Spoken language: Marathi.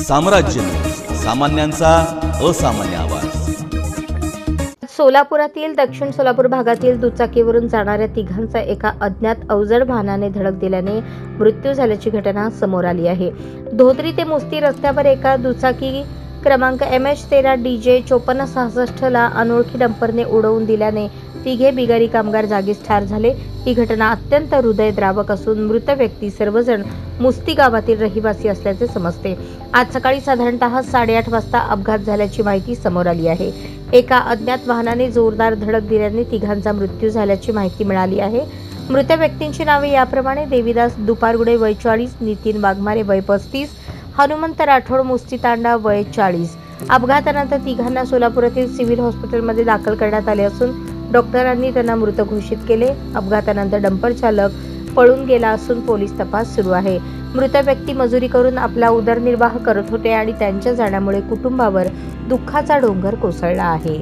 साम्राज्य सामान्यांचा असामान्य आवाज। सोलापुरातील दक्षिण सोलापूर भागातील दुचाकीवरून जाणाऱ्या तिघांचा एका अज्ञात अवजड वाहनाने धडक दिल्याने मृत्यू झाल्याची घटना समोर आली आहे। धोत्री ते मुस्ती रस्त्यावर एका दुचाकी क्रमांक MH13 DJ 5466 ला अनोळखी डंपरने उडवून दिल्याने तिघे बिगारी कामगार जागीच ठार झाले। ही घटना अत्यंत हृदयद्रावक असून मृत व्यक्ती सर्वजण मुस्ती गावातील रहिवासी असल्याचे समजते। आज सकाळी साधारणतः 8:30 वाजता अपघात झाल्याची माहिती समोर आली आहे। एका अज्ञात वाहनाने जोरदार धडक दिल्याने तिघांचा मृत्यू झाल्याची माहिती मिळाली आहे। मृत व्यक्तींची नावे याप्रमाणे: देवीदास दुपारगुडे वय 40, नितीन वाघमारे वय 35, हनुमंत राठोड मुस्ती तांडा वय 40। अपघातानंतर तिघांना सोलापुरातील सिव्हिल हॉस्पिटलमध्ये दाखल करण्यात आले असून डॉक्टरांनी त्यांना मृत घोषित केले। अपघातानंतर डंपर चालक पळून गेला असून पोलीस तपास सुरू आहे। मृत व्यक्ती मजुरी करून आपला उदरनिर्वाह करत होते आणि त्यांच्या जाण्यामुळे कुटुंबावर दुःखाचा डोंगर कोसळला आहे।